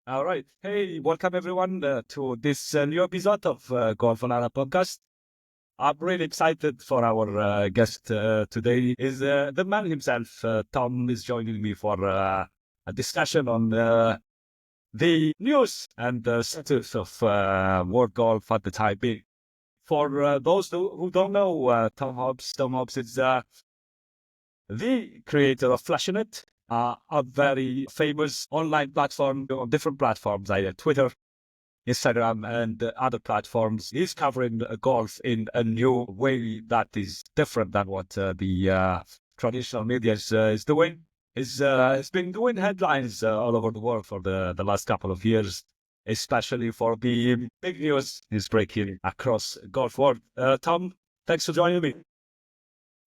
All right. Hey, welcome everyone to this new episode of Golf Alara podcast. I'm really excited for our guest today. Is the man himself. Tom is joining me for a discussion on the news and the status of world golf at the time being. For those who don't know Tom Hobbs is the creator of FlashingIt, a very famous online platform on different platforms, like Twitter, Instagram, and other platforms. He's covering golf in a new way that is different than what the traditional media is doing. It's been doing headlines all over the world for the last couple of years, especially for the big news is breaking across golf world. Tom, thanks for joining me.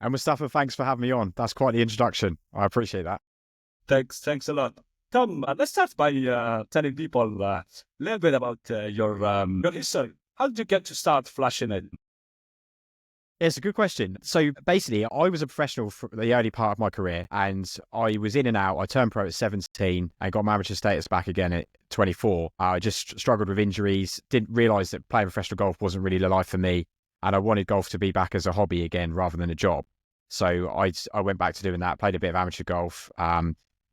And Mestapha, thanks for having me on. That's quite the introduction. I appreciate that. Thanks a lot. Tom, let's start by telling people a little bit about your history. How did you get to start flashing it? It's a good question. So basically, I was a professional for the early part of my career, and I was in and out. I turned pro at 17 and got my amateur status back again at 24. I just struggled with injuries, didn't realise that playing professional golf wasn't really the life for me, and I wanted golf to be back as a hobby again rather than a job. So I went back to doing that, played a bit of amateur golf.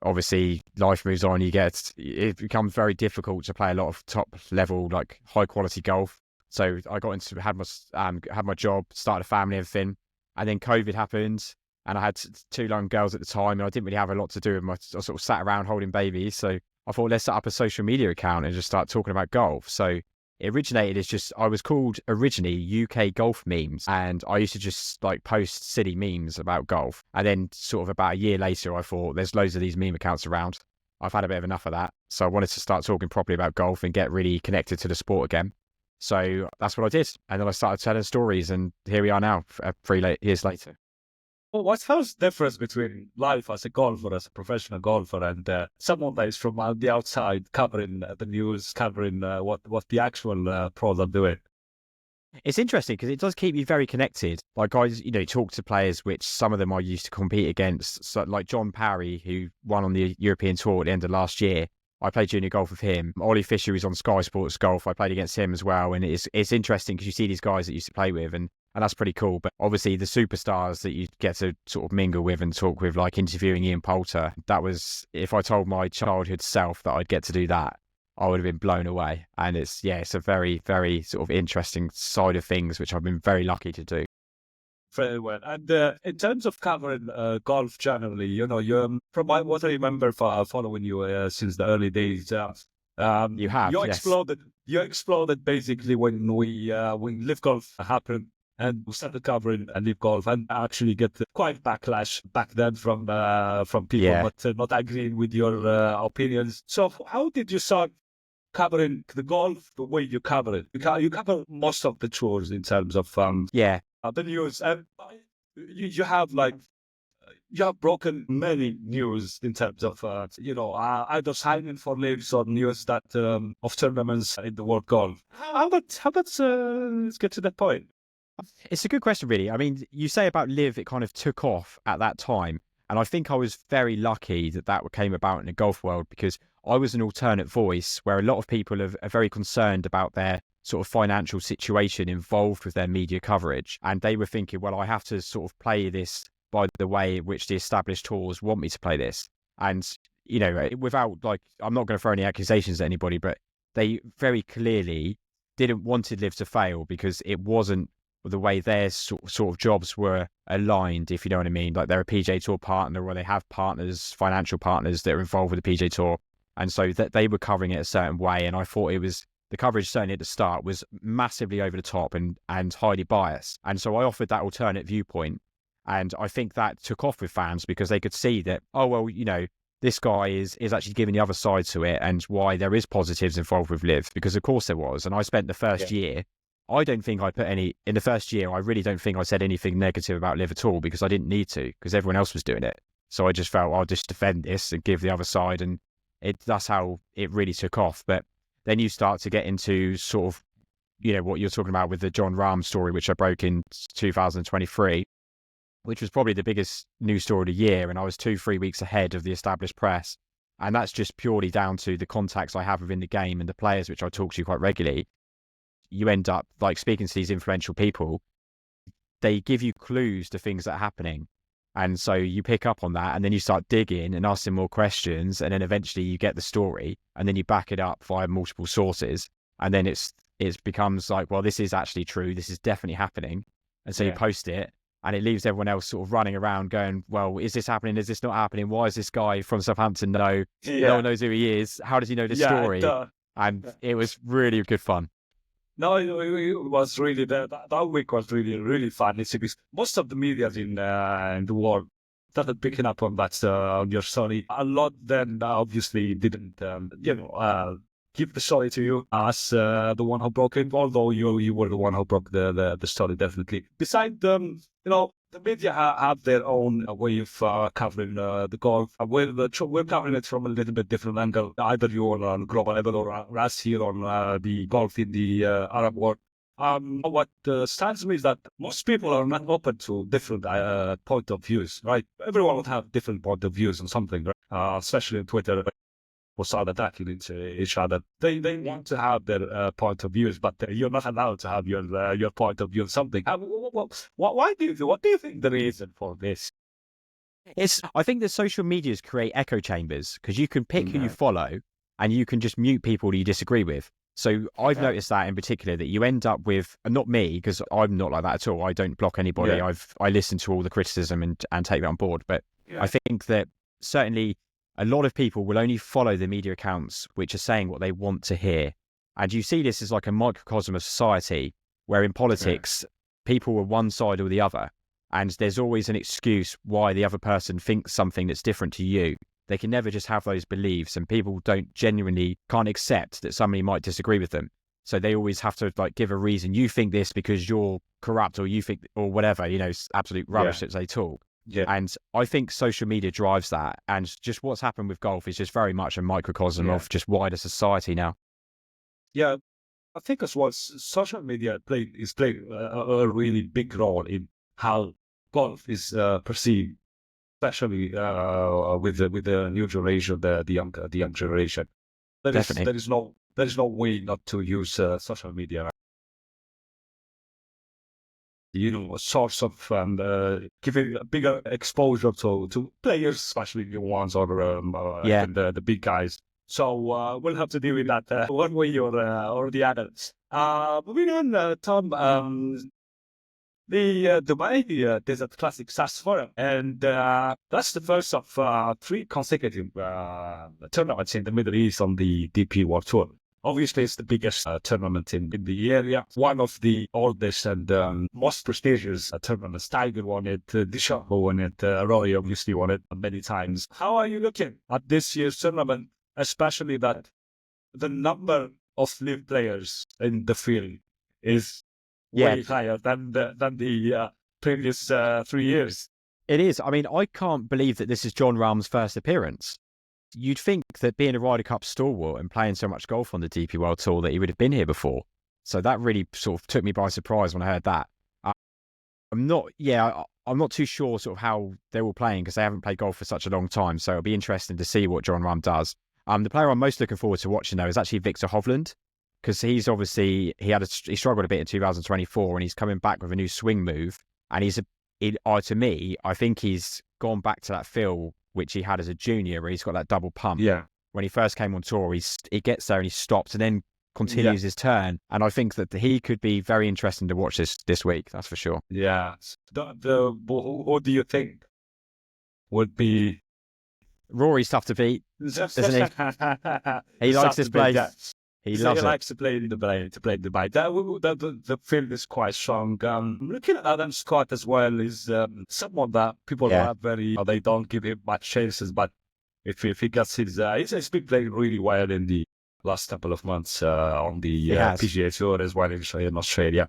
Obviously, life moves on. It becomes very difficult to play a lot of top level, like high quality golf. So I got into had my job, started a family, everything, and then COVID happened, and I had two young girls at the time, and I didn't really have a lot to do with I sort of sat around holding babies. So I thought, let's set up a social media account and just start talking about golf. So it originated as just, I was called originally UK Golf Memes, and I used to just like post silly memes about golf. And then sort of about a year later, I thought there's loads of these meme accounts around. I've had a bit of enough of that. So I wanted to start talking properly about golf and get really connected to the sport again. So that's what I did. And then I started telling stories, and here we are now, 3 years later. Well, what's the difference between life as a golfer, as a professional golfer, and someone that is from the outside covering the news, covering what the actual pros are doing? It's interesting because it does keep you very connected. Like guys, talk to players which some of them I used to compete against. So like John Parry, who won on the European Tour at the end of last year. I played junior golf with him. Ollie Fisher, who's on Sky Sports Golf, I played against him as well. And it's interesting because you see these guys that you used to play with, and that's pretty cool. But obviously the superstars that you get to sort of mingle with and talk with, like interviewing Ian Poulter, that was, if I told my childhood self that I'd get to do that, I would have been blown away. And it's a very, very sort of interesting side of things, which I've been very lucky to do. Very well. And in terms of covering golf generally, from what I remember following you since the early days, You have, you yes. exploded. You exploded basically when LIV Golf happened, and we started covering LIV Golf, and actually get quite backlash back then from people not agreeing with your opinions. So how did you start covering the golf the way you cover it? You cover most of the tours in terms of the news, and you have you have broken many news in terms of either signing for lives or news that of tournaments in the world golf. How about let's get to that point. It's a good question, really. I mean, you say about LIV, it kind of took off at that time. And I think I was very lucky that came about in the golf world, because I was an alternate voice where a lot of people are very concerned about their sort of financial situation involved with their media coverage. And they were thinking, well, I have to sort of play this by the way in which the established tours want me to play this. And, without I'm not going to throw any accusations at anybody, but they very clearly didn't want LIV to fail because it wasn't the way their sort of jobs were aligned, if you know what I mean. Like they're a PGA Tour partner, or they have partners, financial partners that are involved with the PGA Tour. And so that they were covering it a certain way. And I thought the coverage certainly at the start was massively over the top and highly biased. And so I offered that alternate viewpoint. And I think that took off with fans because they could see that, oh, well, this guy is actually giving the other side to it, and why there is positives involved with LIV, because of course there was. And I spent the first year, I don't think I put any, in the first year, I really don't think I said anything negative about LIV at all, because I didn't need to, because everyone else was doing it. So I just felt I'll just defend this and give the other side, and that's how it really took off. But then you start to get into sort of, what you're talking about with the John Rahm story, which I broke in 2023, which was probably the biggest news story of the year. And I was 2-3 weeks ahead of the established press. And that's just purely down to the contacts I have within the game and the players, which I talk to quite regularly. You end up like speaking to these influential people. They give you clues to things that are happening. And so you pick up on that and then you start digging and asking more questions. And then eventually you get the story and then you back it up via multiple sources. And then it becomes like, well, this is actually true. This is definitely happening. And so you post it and it leaves everyone else sort of running around going, well, is this happening? Is this not happening? Why is this guy from Southampton know? No one knows who he is. How does he know this story? And it was really good fun. No, it was really that week was really fun. It's because most of the media in the world started picking up on that on your story. A lot then obviously didn't, give the story to you as the one who broke it. Although you were the one who broke the story, definitely. Besides, the media have their own way of covering the golf. We're covering it from a little bit different angle. Either you're on global level or us here on the golf in the Arab world. What stands me is that most people are not open to different point of views, right? Everyone would have different point of views on something, right? Especially on Twitter. Or start attacking each other. They want to have their point of views, but you're not allowed to have your point of view on something. What do you think the reason for this? I think that social medias create echo chambers because you can pick who you follow and you can just mute people that you disagree with. So I've noticed that in particular, that you end up with, and not me, because I'm not like that at all. I don't block anybody. I listen to all the criticism and take that on board. But I think that certainly a lot of people will only follow the media accounts which are saying what they want to hear. And you see this as like a microcosm of society, where in politics, people are one side or the other. And there's always an excuse why the other person thinks something that's different to you. They can never just have those beliefs, and people can't accept that somebody might disagree with them. So they always have to like give a reason. You think this because you're corrupt, or you think, or whatever, absolute rubbish that they talk. Yeah. And I think social media drives that. And just what's happened with golf is just very much a microcosm of just wider society now. Yeah. I think as well, social media is playing a really big role in how golf is perceived, especially with the new generation, the young generation. There is no way not to use social media. A source of giving a bigger exposure to players, especially new ones, or the big guys. So we'll have to deal with that one way or the other. Moving on, Tom, the Dubai Desert Classic starts tomorrow, and that's the first of 3 consecutive tournaments in the Middle East on the DP World Tour. Obviously, it's the biggest tournament in the area, one of the oldest and most prestigious tournaments. Tiger won it, DeChambeau won it, Rory obviously won it many times. How are you looking at this year's tournament, especially that the number of LIV players in the field is way higher than the previous 3 years? It is. I mean, I can't believe that this is Jon Rahm's first appearance. You'd think that being a Ryder Cup stalwart and playing so much golf on the DP World Tour that he would have been here before. So that really sort of took me by surprise when I heard that. I'm not too sure sort of how they're all playing because they haven't played golf for such a long time. So it'll be interesting to see what Jon Rahm does. The player I'm most looking forward to watching though is actually Victor Hovland, because he's obviously he struggled a bit in 2024 and he's coming back with a new swing move. And to me, I think he's gone back to that feel which he had as a junior, where he's got that double pump. Yeah. When he first came on tour, he gets there and he stops and then continues his turn. And I think that he could be very interesting to watch this week. That's for sure. Yeah. Who do you think would be? Rory's tough to beat, isn't he? He likes this place. Yeah. He likes to play in Dubai. The field is quite strong. Looking at Adam Scott as well is someone that people are they don't give him much chances. But if he gets he's been playing really well in the last couple of months on the PGA Tour as well in Australia.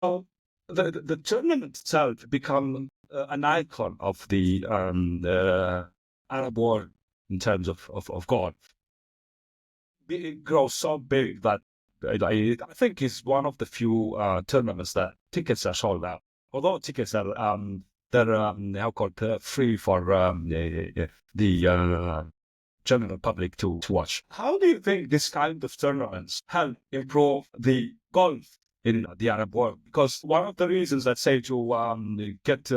So the tournament itself become an icon of the Arab world in terms of golf. It grows so big that I think it's one of the few tournaments that tickets are sold out. Although tickets are they're how called free for the general public to watch. How do you think this kind of tournaments help improve the golf in the Arab world? Because one of the reasons, let's say, to get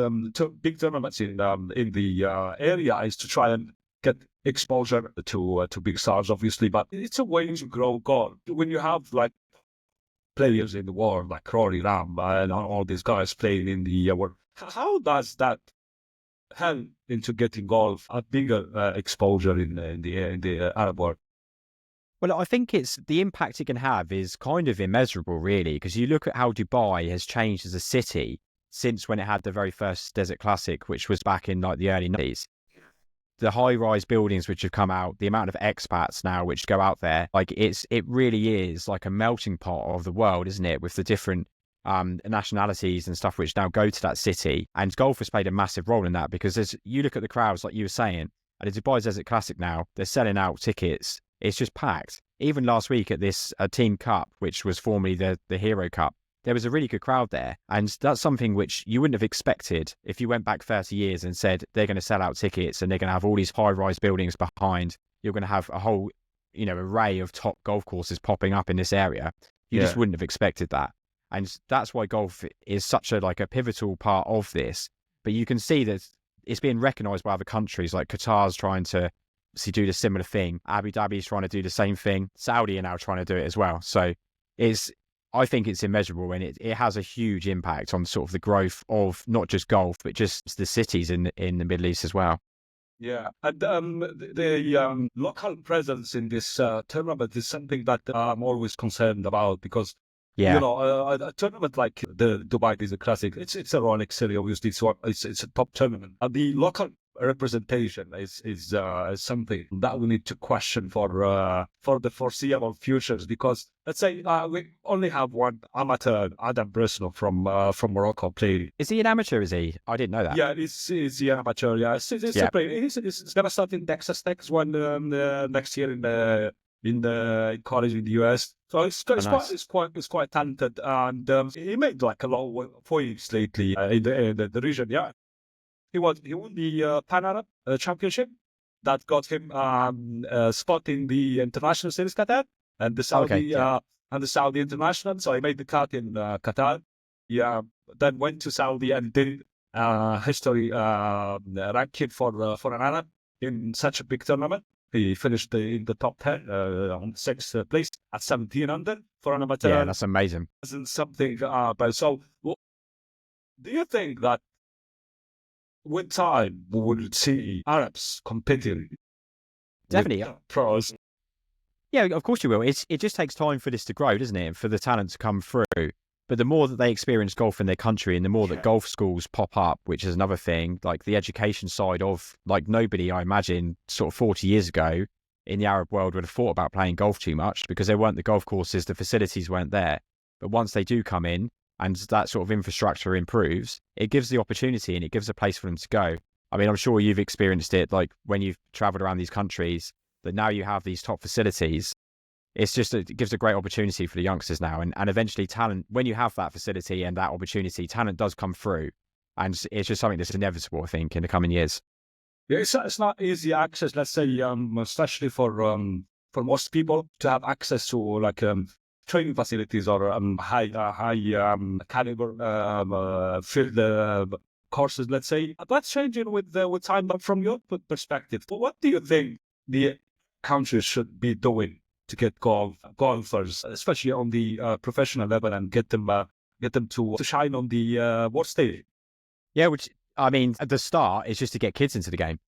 big tournaments in the area is to try and get exposure to big stars, obviously, but it's a way to grow golf. When you have like players in the world like Rory Ram and all these guys playing in the world, how does that help into getting golf a bigger exposure in the Arab world? Well, I think it's the impact it can have is kind of immeasurable, really, because you look at how Dubai has changed as a city since when it had the very first Desert Classic, which was back in like the early 90s. The high-rise buildings which have come out, the amount of expats now which go out there, like it really is like a melting pot of the world, isn't it? With the different nationalities and stuff which now go to that city, and golf has played a massive role in that, because as you look at the crowds, like you were saying, at the Dubai Desert Classic now, they're selling out tickets. It's just packed. Even last week at this Team Cup, which was formerly the Hero Cup, there was a really good crowd there. And that's something which you wouldn't have expected if you went back 30 years and said they're going to sell out tickets and they're going to have all these high-rise buildings behind. You're going to have a whole, array of top golf courses popping up in this area. You just wouldn't have expected that. And that's why golf is such a pivotal part of this. But you can see that it's being recognised by other countries, like Qatar's trying to do the similar thing. Abu Dhabi's trying to do the same thing. Saudi are now trying to do it as well. So I think it's immeasurable, and it has a huge impact on sort of the growth of not just golf, but just the cities in the Middle East as well. Yeah, and the local presence in this tournament is something that I'm always concerned about, because a tournament like the Dubai Desert Classic, it's a Rolex series, obviously, it's a top tournament, and the local representation is something that we need to question for the foreseeable futures, because let's say we only have one amateur, Adam Breslow from Morocco playing. Is he an amateur? Is he? I didn't know that. Yeah, he's an amateur. Yeah, he's gonna start in Texas Tech one next year in college in the US. So it's quite talented, and he made like a lot of points lately in the region. Yeah. He won the Pan Arab Championship that got him a spot in the International Series Qatar and the Saudi International. So he made the cut in Qatar. Yeah, then went to Saudi and did history ranking for an Arab in such a big tournament. He finished in the top 10 on 6th place at 17 under for an amateur. Yeah, that's amazing. Isn't something. But so, do you think that with time we will see Arabs competing? Definitely. Pros. Yeah, of course you will. It just takes time for this to grow, doesn't it? And for the talent to come through. But the more that they experience golf in their country, and the more that golf schools pop up, which is another thing, like the education side of, like, nobody, I imagine, sort of 40 years ago in the Arab world would have thought about playing golf too much, because there weren't the golf courses, the facilities weren't there. But once they do come in and that sort of infrastructure improves, it gives the opportunity and it gives a place for them to go. I mean, I'm sure you've experienced it, like when you've traveled around these countries, that now you have these top facilities. It gives a great opportunity for the youngsters now. And eventually talent, when you have that facility and that opportunity, talent does come through. And it's just something that's inevitable, I think, in the coming years. Yeah, it's not easy access, let's say, especially for most people to have access to like training facilities or high caliber field courses, let's say. That's changing with time. But from your perspective, what do you think the countries should be doing to get golfers, especially on the professional level, and get them to shine on the world stage? Yeah, which, I mean, at the start, it's just to get kids into the game,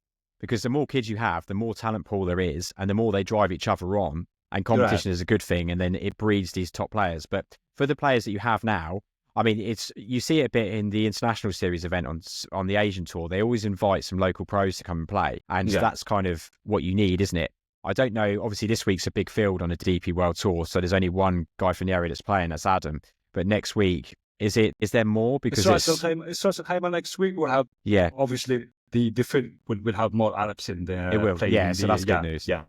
because the more kids you have, the more talent pool there is, and the more they drive each other on. And competition is a good thing, and then it breeds these top players. But for the players that you have now, I mean, you see it a bit in the International Series event on the Asian Tour. They always invite some local pros to come and play, and that's kind of what you need, isn't it? I don't know. Obviously, this week's a big field on the DP World Tour, so there's only one guy from the area that's playing. That's Adam. But next week, is there more? Because it starts at Haima next week. We'll have obviously the different will have more Arabs in there. It will, so that's good news. Yeah,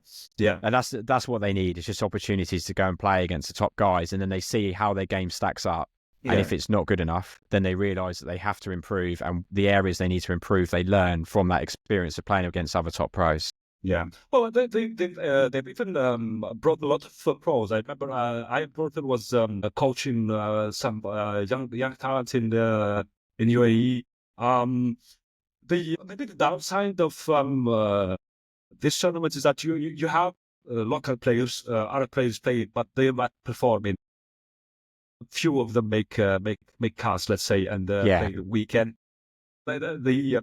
and that's what they need. It's just opportunities to go and play against the top guys, and then they see how their game stacks up. And if it's not good enough, then they realise that they have to improve, and the areas they need to improve, they learn from that experience of playing against other top pros. Yeah. Well, they've even brought a lot of pros. I remember I brought was coaching some young talent in UAE. Maybe the downside of this tournament is that you have local players, other players play, but they might perform in. Few of them make cuts, let's say, and play the weekend. They're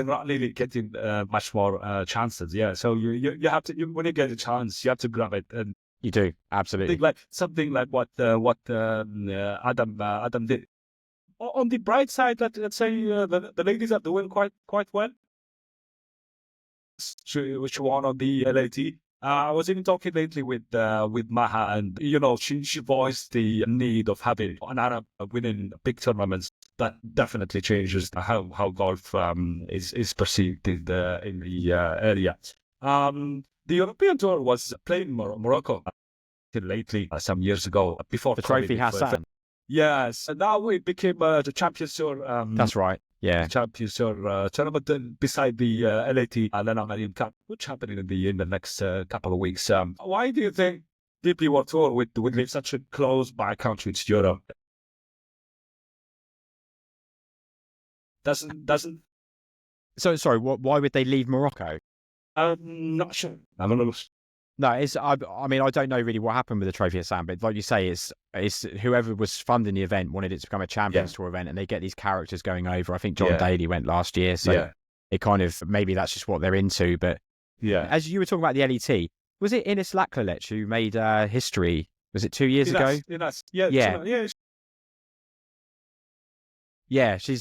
not really getting much more chances. Yeah, so you have to when you get a chance, you have to grab it. And you do absolutely something like what Adam did. On the bright side, let's say the ladies are doing quite well. Which one on the LAT? I was even talking lately with Maha, and she voiced the need of having an Arab winning big tournaments. That definitely changes how golf is perceived in the area. The European Tour was playing Morocco lately some years ago before the Trophy Hassan. Yes, and now it became the Champions Tour. That's right. Yeah, Champions Tour tournament beside the LAT Lena Marine Cup, which happening in the next couple of weeks. Why do you think DP World Tour would leave such a close by country to Europe? Doesn't. So sorry. Why would they leave Morocco? Not sure. I don't know. No, I mean, I don't know really what happened with the Trophy Hassan, but like you say, it's whoever was funding the event wanted it to become a Champions Tour event, and they get these characters going over. I think John Daly went last year, so it kind of, maybe that's just what they're into. But as you were talking about the LET, was it Ines Laklalech who made history? Was it 2 years ago? Yeah, she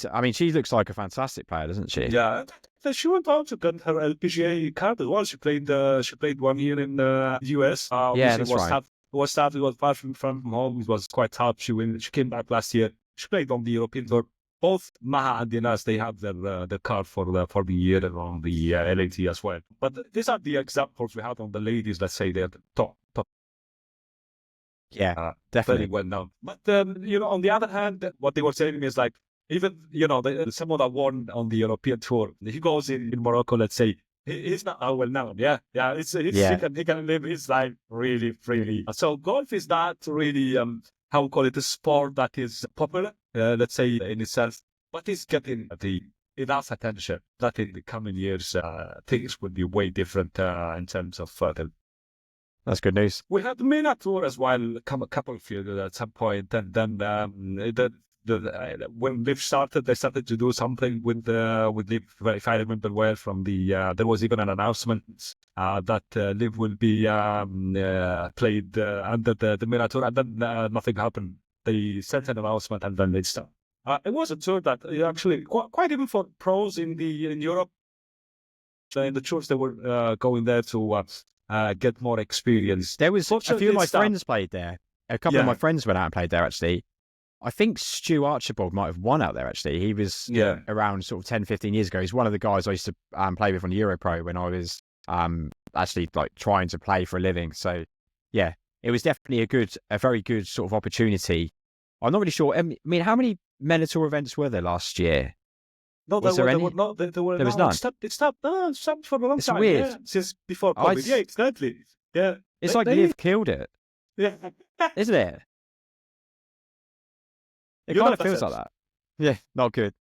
looks like a fantastic player, doesn't she? Yeah, she went on to get her LPGA card as well. She played 1 year in the US. That's right. It was far from home. It was quite tough. She came back last year. She played on the European Tour. Both Maha and Dinas, they have their card for the year and on the LAT as well. But these are the examples we have on the ladies. Let's say they're top. Yeah, definitely very well known. But on the other hand, what they were saying is like, even someone that won on the European Tour, he goes in Morocco, let's say, he's not well known. He can live his life really freely. So golf is not really how we call it, a sport that is popular, let's say, in itself, but it's getting enough attention that in the coming years things will be way different in terms of That's good news. We had the MENA Tour as well, a couple of years at some point, and then when LIV started, they started to do something with LIV. If I remember well, from there was even an announcement that LIV will be played under the MENA Tour, and then nothing happened. They sent an announcement, and then they stopped. It was a tour that actually quite even for pros in Europe, in the tours they were going there to get more experience. There was a few of my friends played there. A couple of my friends went out and played there, actually. I think Stu Archibald might have won out there, actually. He was around sort of 10, 15 years ago. He's one of the guys I used to play with on the Europro when I was actually like trying to play for a living. So, yeah, it was definitely a very good sort of opportunity. I'm not really sure. I mean, how many MENA Tour events were there last year? No, there was none. It stopped for a long time. Weird. Yeah, since before COVID. Yeah, exactly. Yeah. It's like LIV killed it. Yeah. Isn't it? It kind of feels like that. Yeah, not good.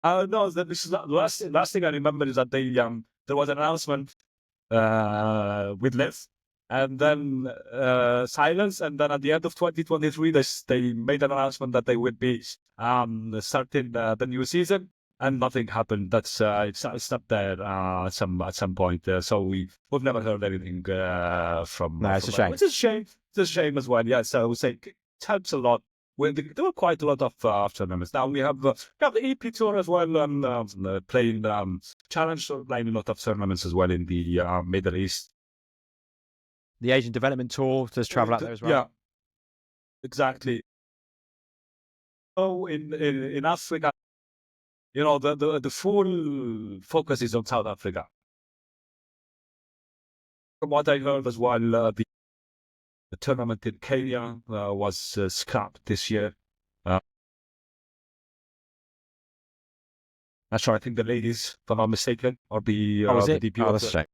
No, this is not, the last thing I remember is that there was an announcement with LIV, and then silence, and then at the end of 2023, they made an announcement that they would be starting the new season, and nothing happened. That's it stopped there at some point. So we've never heard anything from. No, it's a shame. It's a shame. It's a shame as well. Yeah, so I would say it helps a lot. There were quite a lot of tournaments. Now we have the EP Tour as well, playing Challenge Tour, playing a lot of tournaments as well in the Middle East. The Asian Development Tour does travel out there as well. Yeah, exactly. So in Africa, the full focus is on South Africa. From what I heard as well, the tournament in Kenya was scrapped this year. Not sure. I think the ladies, if I'm not mistaken, or the Oh, was the it? debut. Oh, Of that's a the, shame.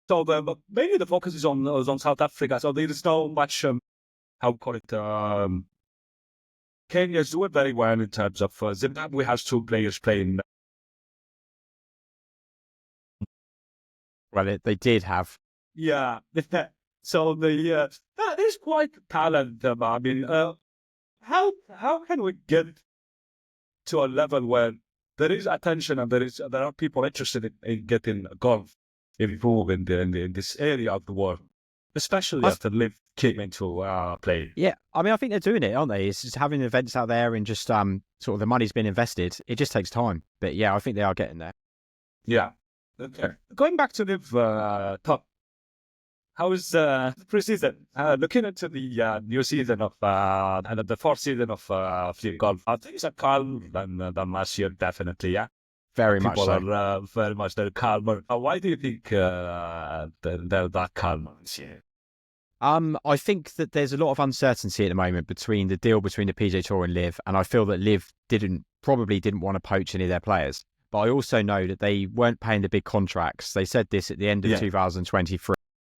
so mainly the focus is on South Africa. So there is no much how call it. Kenya's doing very well in terms of Zimbabwe has two players playing. Well, they did have. Yeah. So there's quite talent. I mean, how can we get to a level where there is attention and there are people interested in getting golf improved in this area of the world, especially after LIV came into play. Yeah, I mean, I think they're doing it, aren't they? It's just having events out there and just sort of the money's been invested. It just takes time, but yeah, I think they are getting there. Yeah. Okay. Going back to LIV, Tom, how is the preseason? Looking into the new season of and the fourth season of LIV Golf, things are calm than last year, definitely. Yeah. Very much People so. are very much they're calmer. Why do you think they're that calm this year? I think that there's a lot of uncertainty at the moment between the deal between the PGA Tour and LIV, and I feel that LIV probably didn't want to poach any of their players. But I also know that they weren't paying the big contracts. They said this at the end of 2023.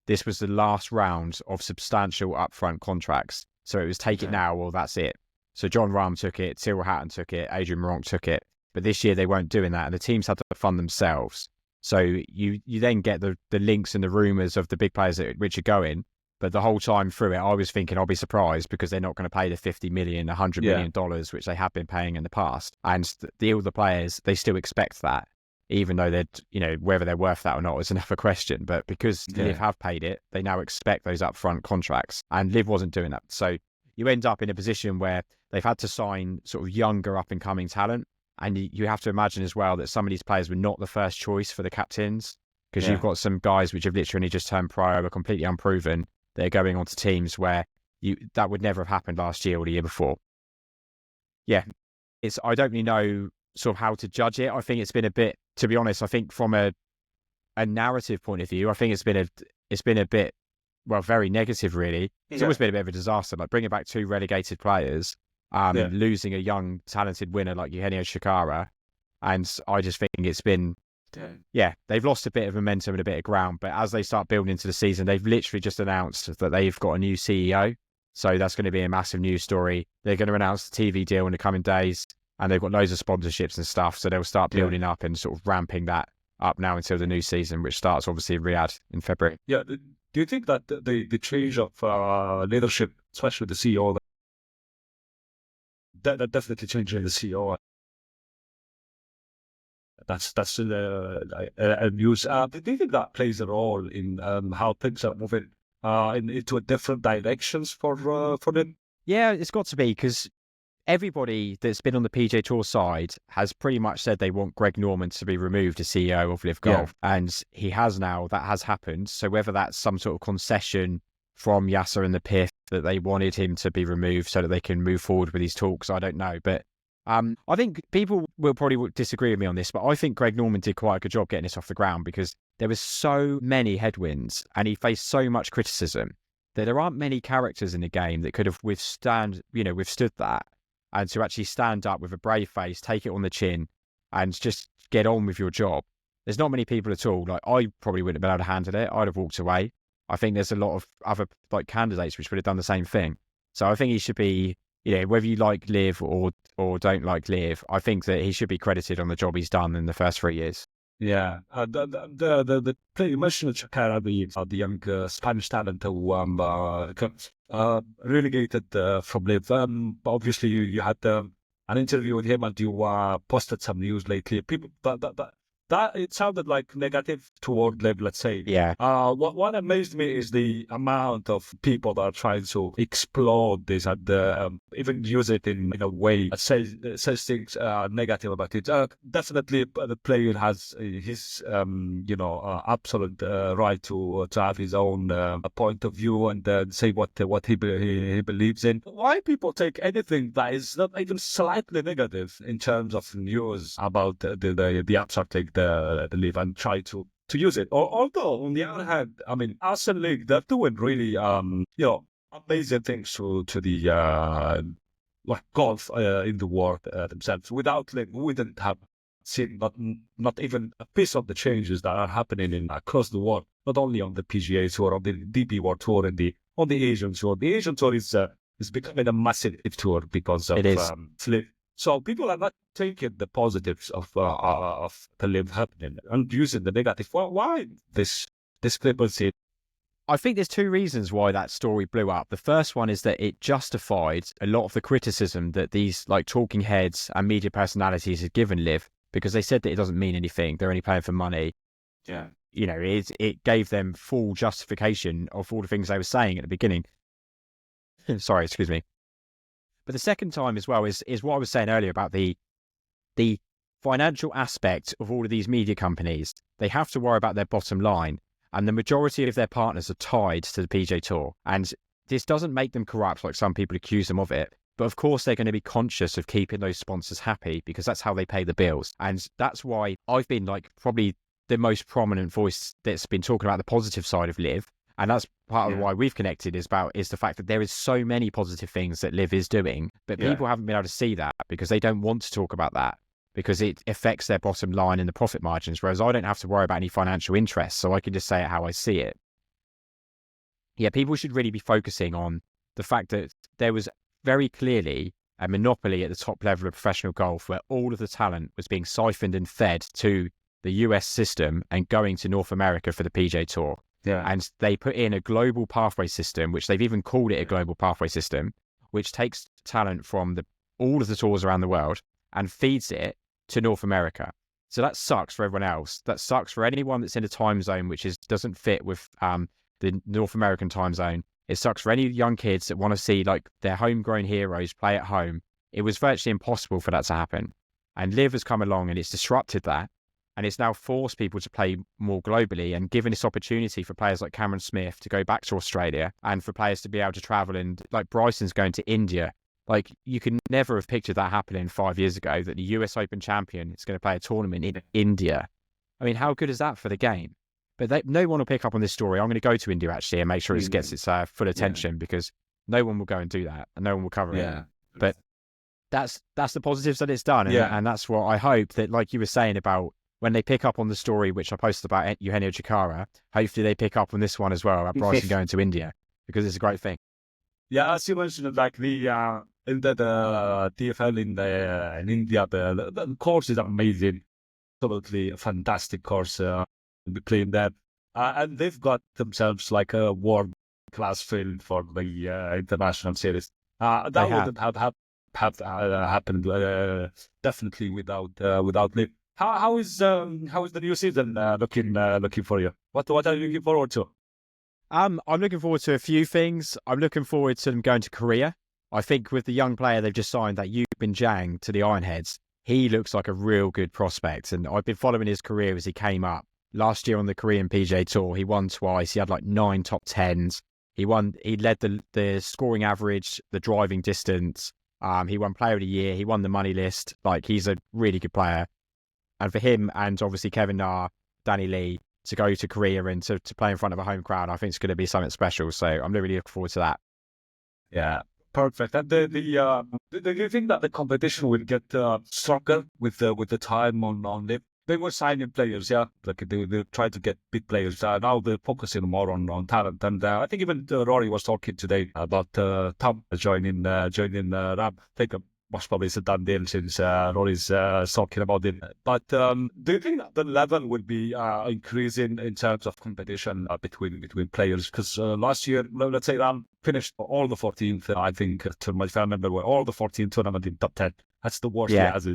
This was the last round of substantial upfront contracts. So it was take it now or that's it. So John Rahm took it, Tyrrell Hatton took it, Adrian Meronk took it. But this year they weren't doing that, and the teams had to fund themselves. So you then get the links and the rumours of the big players which are going. But the whole time through it, I was thinking I'll be surprised because they're not going to pay the $50 million, $100 million, which they have been paying in the past. And the players, they still expect that, even though they're, whether they're worth that or not is another question. But because LIV have paid it, they now expect those upfront contracts. And LIV wasn't doing that. So you end up in a position where they've had to sign sort of younger up and coming talent. And you have to imagine as well that some of these players were not the first choice for the captains, because you've got some guys which have literally just turned pro, are completely unproven. They're going on to teams where that would never have happened last year or the year before. Yeah, I don't really know sort of how to judge it. I think it's been a bit, to be honest, I think from a narrative point of view, I think it's been a bit, well, very negative really. It's always been a bit of a disaster, like bringing back two relegated players, losing a young talented winner like Eugenio Shikara. And I just think it's been, they've lost a bit of momentum and a bit of ground, but as they start building into the season, they've literally just announced that they've got a new CEO. So that's going to be a massive news story. They're going to announce the TV deal in the coming days, and they've got loads of sponsorships and stuff. So they'll start building up and sort of ramping that up now until the new season, which starts obviously in Riyadh in February. Yeah. Do you think that the change of leadership, especially the CEO, that definitely changing the CEO? That's a news. Do you think that plays a role in how things are moving into different directions for them? Yeah, it's got to be, because everybody that's been on the PGA Tour side has pretty much said they want Greg Norman to be removed as CEO of LIV Golf, and he has now. That has happened. So whether that's some sort of concession from Yasser and the PIF that they wanted him to be removed so that they can move forward with these talks, I don't know, but. I think people will probably disagree with me on this, but I think Greg Norman did quite a good job getting this off the ground, because there was so many headwinds and he faced so much criticism that there aren't many characters in the game that could have withstood that, and to actually stand up with a brave face, take it on the chin, and just get on with your job. There's not many people at all. Like, I probably wouldn't have been able to handle it. I'd have walked away. I think there's a lot of other candidates which would have done the same thing. So I think he should be, whether you like LIV or don't like LIV, I think that he should be credited on the job he's done in the first 3 years. Yeah, the player mentioned Shakara, the young Spanish talent who relegated from LIV. Obviously, you had an interview with him, and you posted some news lately. People that it sounded like negative toward LIV, let's say. Yeah. What amazed me is the amount of people that are trying to explode this and even use it in a way that says things negative about it. Definitely, the player has his absolute right to have his own point of view and say what he believes in. Why people take anything that is not even slightly negative in terms of news about the abstract, the LIV, and try to to use it. Although on the other hand, I mean, us and League, they're doing really amazing things to the like golf in the world themselves. Without League, we wouldn't have seen not even a piece of the changes that are happening in across the world, not only on the PGA Tour, on the DP World Tour, and on the Asian Tour. The Asian Tour is becoming a massive tour because of Flip. So people are not taking the positives of the LIV happening and using the negative. Well, why this discrepancy? I think there's two reasons why that story blew up. The first one is that it justified a lot of the criticism that these like talking heads and media personalities had given LIV, because they said that it doesn't mean anything. They're only playing for money. Yeah. You know, it gave them full justification of all the things they were saying at the beginning. Sorry, excuse me. But the second time as well is what I was saying earlier about the financial aspect of all of these media companies. They have to worry about their bottom line, and the majority of their partners are tied to the PGA Tour. And this doesn't make them corrupt like some people accuse them of it. But of course, they're going to be conscious of keeping those sponsors happy, because that's how they pay the bills. And that's why I've been like probably the most prominent voice that's been talking about the positive side of LIV. And that's part of why we've connected is the fact that there is so many positive things that LIV is doing, but people haven't been able to see that because they don't want to talk about that, because it affects their bottom line and the profit margins. Whereas I don't have to worry about any financial interests, so I can just say it how I see it. Yeah, people should really be focusing on the fact that there was very clearly a monopoly at the top level of professional golf where all of the talent was being siphoned and fed to the US system and going to North America for the PGA Tour. Yeah. And they put in a global pathway system, which they've even called it a global pathway system, which takes talent from all of the tours around the world and feeds it to North America. So that sucks for everyone else. That sucks for anyone that's in a time zone which doesn't fit with the North American time zone. It sucks for any young kids that want to see like their homegrown heroes play at home. It was virtually impossible for that to happen. And LIV has come along and it's disrupted that. And it's now forced people to play more globally and given this opportunity for players like Cameron Smith to go back to Australia and for players to be able to travel. And like Bryson's going to India. Like you could never have pictured that happening 5 years ago, that the US Open champion is going to play a tournament in India. I mean, how good is that for the game? But no one will pick up on this story. I'm going to go to India actually and make sure it gets its full attention because no one will go and do that and no one will cover it. But that's the positives that it's done. And that's what I hope that, like you were saying about, when they pick up on the story, which I posted about Eugenio Chacarra, hopefully they pick up on this one as well about Bryson going to India, because it's a great thing. Yeah, as you mentioned, like the TFL in India, the course is amazing, absolutely a fantastic course. Be playing that, and they've got themselves like a world-class field for the international series. That wouldn't have happened definitely without LIV. How is the new season looking for you? What are you looking forward to? I'm looking forward to a few things. I'm looking forward to them going to Korea. I think with the young player they've just signed, that Yubin Jang to the Ironheads, he looks like a real good prospect. And I've been following his career as he came up. Last year on the Korean PGA Tour, he won twice. He had like 9 top 10s. He led the scoring average, the driving distance. He won Player of the Year. He won the money list. Like, he's a really good player. And for him and obviously Kevin Na, Danny Lee to go to Korea and to play in front of a home crowd, I think it's going to be something special. So I'm really looking forward to that. Yeah, perfect. And do you think that the competition will get stronger with the time on LIV? They were signing players, like they try to get big players. Now they're focusing more on talent. And I think even Rory was talking today about Tom joining Ram. I think most probably it's a done deal since Rory's talking about it. But do you think that the level will be increasing in terms of competition between players? Because last year, let's say Ram finished all the 14th, I think, to my family member, were all the 14 tournament in top 10. That's the worst he has.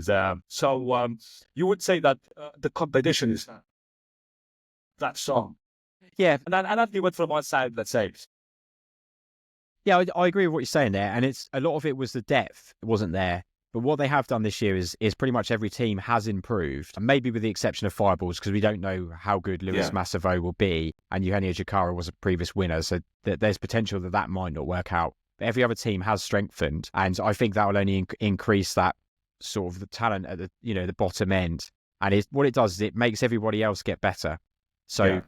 So you would say that the competition is that strong. Yeah. And that you went from one side, let's say. Yeah, I agree with what you're saying there. And a lot of it was the depth. It wasn't there. But what they have done this year is pretty much every team has improved, maybe with the exception of Fireballs, because we don't know how good Lewis Mestapha will be. And Eugenio Chacarra was a previous winner. So there's potential that might not work out. But every other team has strengthened. And I think that will only increase that sort of the talent at the bottom end. And what it does is it makes everybody else get better. So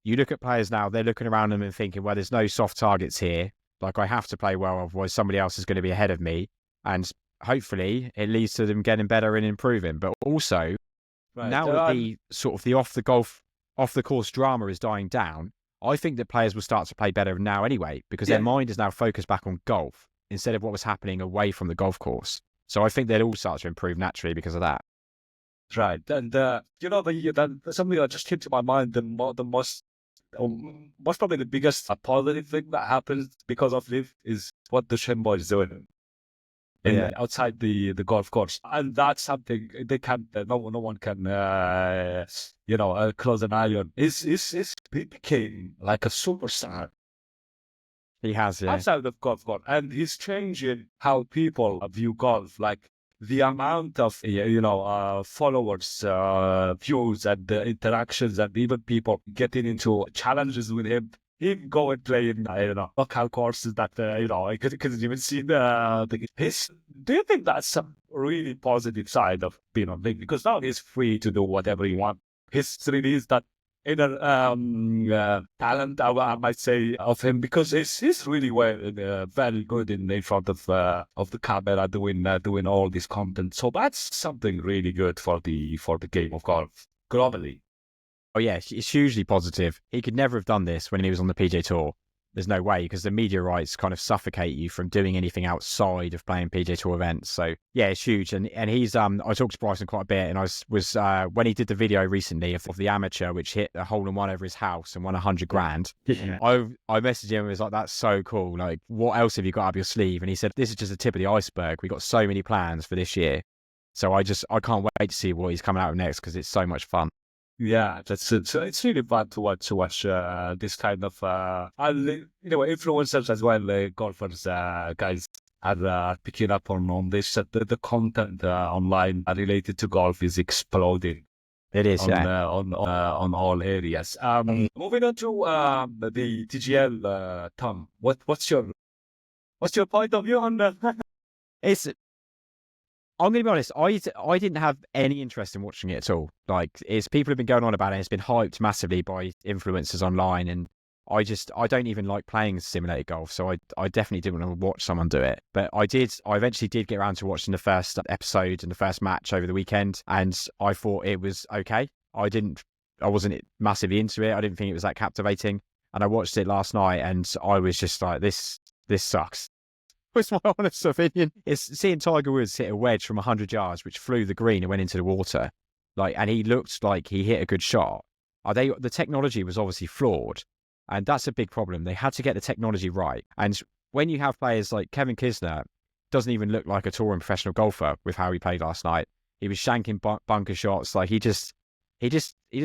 you look at players now, they're looking around them and thinking, well, there's no soft targets here. Like, I have to play well, otherwise somebody else is going to be ahead of me. And hopefully it leads to them getting better and improving. But also, now that the sort of the off the course drama is dying down, I think that players will start to play better now anyway, because their mind is now focused back on golf instead of what was happening away from the golf course. So I think they'll all start to improve naturally because of that. Right. And, something that just came to my mind, most probably the biggest positive thing that happens because of LIV is what the Shin boys doing outside the golf course, and that's something they can't. No one can, close an eye on. He became like a superstar. He has, outside of golf course, and he's changing how people view golf. Like, the amount of followers, views, and interactions, and even people getting into challenges with him. Him go and play in local courses that I couldn't even see his. Do you think that's a really positive side of being on LIV? Because now he's free to do whatever he wants. His release that inner talent, I might say, of him, because he's really very good in front of the camera, doing all this content. So that's something really good for the game of golf globally. Oh yeah, it's hugely positive. He could never have done this when he was on the PGA Tour. There's no way, because the media rights kind of suffocate you from doing anything outside of playing PGA Tour events. So yeah, it's huge. And he's I talked to Bryson quite a bit, and I was when he did the video recently of the amateur which hit a hole in one over his house and won 100 grand. Yeah. I messaged him and was like, that's so cool. Like, what else have you got up your sleeve? And he said, this is just the tip of the iceberg. We got so many plans for this year. So I can't wait to see what he's coming out with next, because it's so much fun. Yeah, it's really fun to watch this kind of influencers as well, golfers, guys are picking up on this. The content online related to golf is exploding. It is, on all areas. Moving on to the TGL, Tom. What's your point of view on that? I'm going to be honest, I didn't have any interest in watching it at all. Like, people have been going on about it. It's been hyped massively by influencers online, and I don't even like playing simulated golf, so I definitely didn't want to watch someone do it. But I eventually did get around to watching the first episode and the first match over the weekend, and I thought it was okay. I wasn't massively into it. I didn't think it was that captivating, and I watched it last night, and I was just like, this sucks. Was my honest opinion. It's seeing Tiger Woods hit a wedge from 100 yards, which flew the green and went into the water. And he looked like he hit a good shot. The technology was obviously flawed, and that's a big problem. They had to get the technology right. And when you have players like Kevin Kisner, doesn't even look like a touring professional golfer with how he played last night. He was shanking bunker shots. Like, he just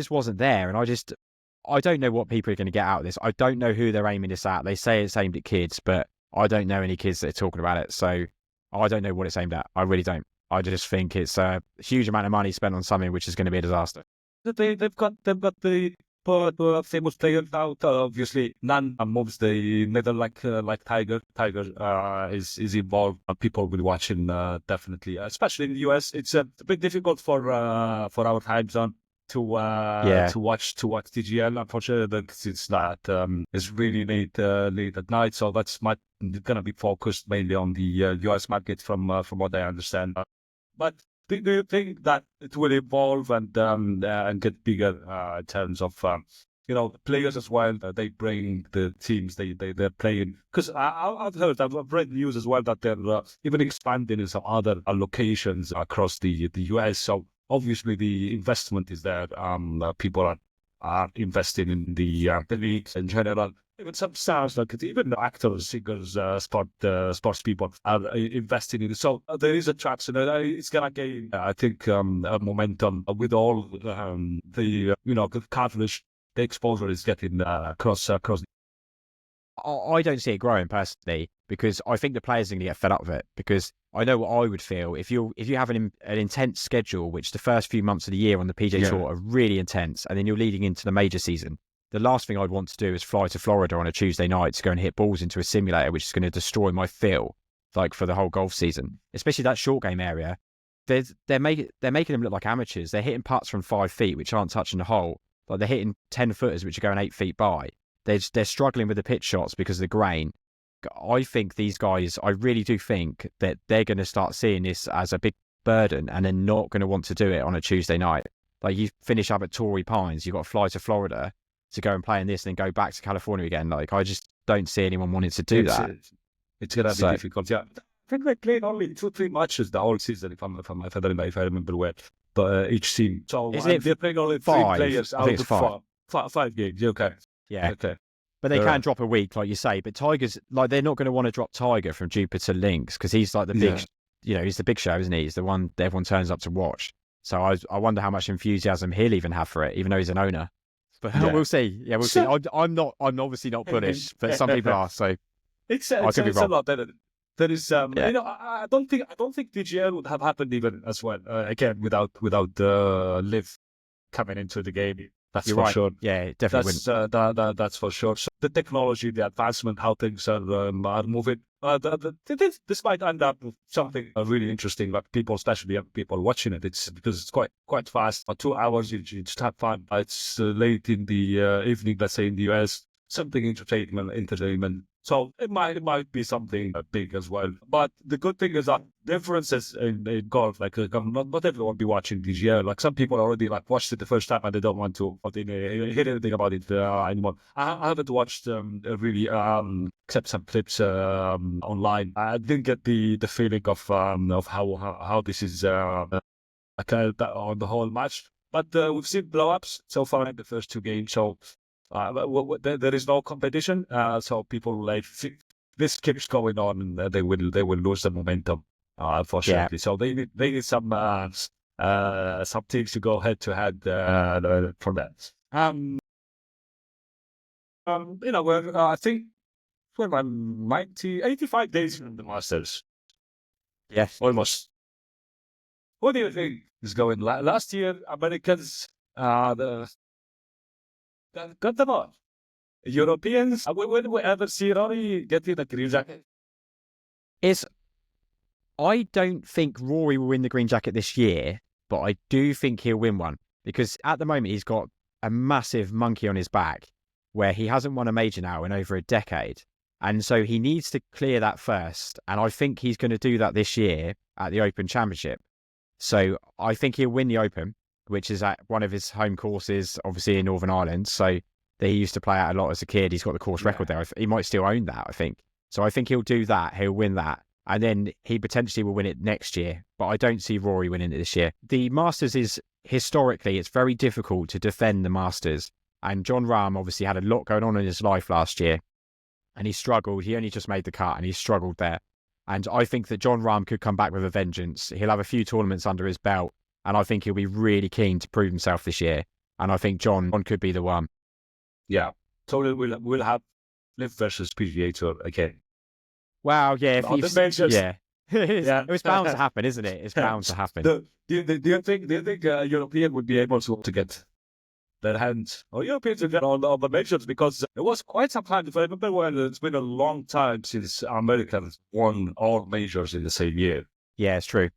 wasn't there. And I don't know what people are going to get out of this. I don't know who they're aiming this at. They say it's aimed at kids, but I don't know any kids that are talking about it, so I don't know what it's aimed at. I really don't. I just think it's a huge amount of money spent on something which is going to be a disaster. They've got the famous players out. Obviously, none moves the needle like Tiger. Tiger is involved. People will be watching definitely, especially in the US. It's a bit difficult for our time zone to watch TGL. Unfortunately, it's not. It's really late at night, so that's gonna be focused mainly on the US market from what I understand. But do you think that it will evolve and get bigger in terms of the players as well? They bring the teams they're playing, because I've read news as well that they're even expanding in some other locations across the US. So obviously the investment is there. People are investing in the leagues in general. Even some stars, like even actors, singers, sports people are investing in it. So there is a traction. It's gonna gain, I think, a momentum with all the coverage. The exposure is getting across. I don't see it growing personally, because I think the players are going to get fed up with it. Because I know what I would feel if you have an intense schedule, which the first few months of the year on the PGA Tour are really intense, and then you're leading into the major season. The last thing I'd want to do is fly to Florida on a Tuesday night to go and hit balls into a simulator, which is going to destroy my feel, like, for the whole golf season. Especially that short game area. They're making them look like amateurs. They're hitting putts from 5 feet, which aren't touching the hole. Like they're hitting 10-footers, which are going 8 feet by. They're struggling with the pitch shots because of the grain. I think these guys, I really do think that they're going to start seeing this as a big burden and they're not going to want to do it on a Tuesday night. Like you finish up at Torrey Pines, you've got to fly to Florida to go and play in this and then go back to California again. Like I just don't see anyone wanting to do that. It's going to be difficult. Yeah. I think they played only 2-3 matches the whole season, if I remember well. But each team. So they're playing only 3 players out of 5 games. Okay. Yeah. Okay. But they can drop a week, like you say. But Tiger's, like, they're not going to want to drop Tiger from Jupiter Links because he's like the big, he's the big show, isn't he? He's the one that everyone turns up to watch. So I wonder how much enthusiasm he'll even have for it, even though he's an owner. But we'll see. Yeah, we'll see. I'm obviously not bullish, but some people are. So it's a lot better. There is, I don't think DGL would have happened even as well. Again, without LIV coming into the game. That's You're for right. sure. Yeah, definitely. That's for sure. So the technology, the advancement, how things are moving. This might end up with something really interesting, but people, especially young people watching it, it's because it's quite fast. 2 hours, you just have fun. It's late in the evening, let's say in the US, something entertainment. So it might be something big as well. But the good thing is that differences in golf, like not everyone will be watching DGL. Like some people already watched it the first time and they don't want to hear anything about it anymore. I haven't watched really except some clips online. I didn't get the feeling of how this is on the whole match. But we've seen blow-ups so far in the first 2 games. So there is no competition, so people this keeps going on, and they will lose the momentum, unfortunately. Yeah. So they need some teams to go head to head for that. I think we're 85 days from the Masters. Yes, almost. What do you think is going? Last year, Americans got them on. Europeans, when we ever see Rory getting a green jacket? I don't think Rory will win the green jacket this year, but I do think he'll win one because at the moment he's got a massive monkey on his back where he hasn't won a major now in over a decade. And so he needs to clear that first. And I think he's going to do that this year at the Open Championship. So I think he'll win the Open, which is at one of his home courses, obviously in Northern Ireland. So that he used to play out a lot as a kid. He's got the course record there. He might still own that, I think. So I think he'll do that. He'll win that. And then he potentially will win it next year. But I don't see Rory winning it this year. The Masters is, historically, it's very difficult to defend the Masters. And Jon Rahm obviously had a lot going on in his life last year. And he struggled. He only just made the cut and he struggled there. And I think that Jon Rahm could come back with a vengeance. He'll have a few tournaments under his belt. And I think he'll be really keen to prove himself this year. And I think John could be the one. Yeah. So we'll have LIV versus PGA Tour again. Wow, yeah. Yeah. It was bound to happen, isn't it? It's bound to happen. Do you think European would be able to get their hands, or Europeans in general, on the majors? Because it was quite some time. If I remember well, it's been a long time since Americans won all majors in the same year. Yeah, it's true.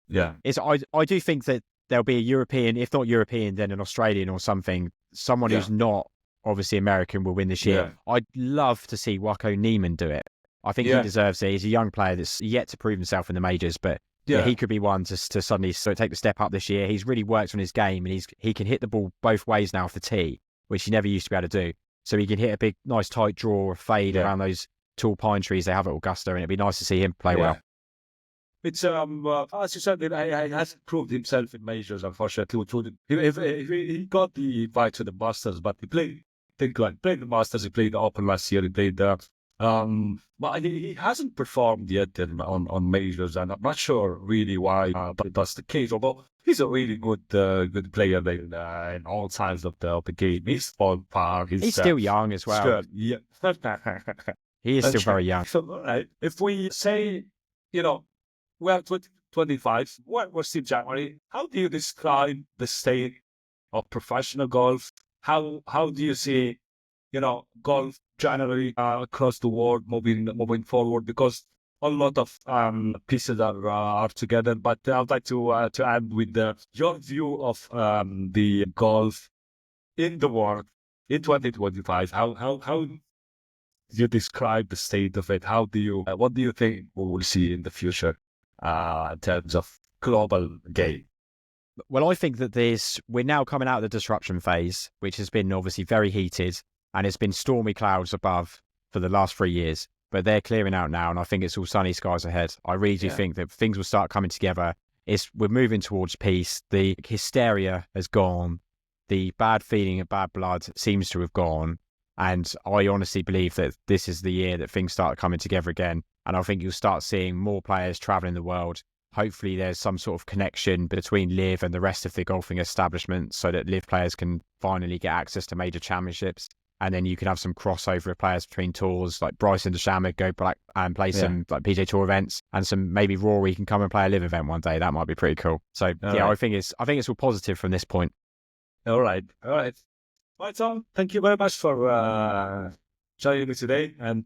Yeah. I do think that there'll be a European, if not European, then an Australian or something. Someone who's not obviously American will win this year. Yeah. I'd love to see Wako Niemann do it. I think he deserves it. He's a young player that's yet to prove himself in the majors, but he could be one to suddenly take the step up this year. He's really worked on his game, and he can hit the ball both ways now off the tee, which he never used to be able to do. So he can hit a big, nice tight draw or fade around those tall pine trees they have at Augusta, and it'd be nice to see him play well. It's as you said, he hasn't proved himself in majors, unfortunately. He got the invite to the Masters, but he played the Masters. He played the Open last year. He played but he hasn't performed yet on majors, and I'm not sure really why that's the case. Although he's a really good player in all sides of the game. He's on par. He's still young as well. Yeah, he is still very young. So, if we say, we're 25, we're still January. How do you describe the state of professional golf? How do you see, golf generally across the world moving forward? Because a lot of pieces are together. But I'd like to add with your view of the golf in the world in 2025? How do you describe the state of it? How do you what do you think we will see in the future in terms of global game? Well, I think that we're now coming out of the disruption phase, which has been obviously very heated, and it's been stormy clouds above for the last 3 years. But they're clearing out now, and I think it's all sunny skies ahead. I really do think that things will start coming together. We're moving towards peace. The hysteria has gone. The bad feeling and bad blood seems to have gone. And I honestly believe that this is the year that things start coming together again. And I think you'll start seeing more players traveling the world. Hopefully there's some sort of connection between LIV and the rest of the golfing establishment so that LIV players can finally get access to major championships. And then you can have some crossover of players between tours, like Bryson DeChambeau go back and play some like PGA Tour events, and some maybe Rory can come and play a LIV event one day. That might be pretty cool. So I think it's all positive from this point. All right. Well, Tom, thank you very much for joining me today, and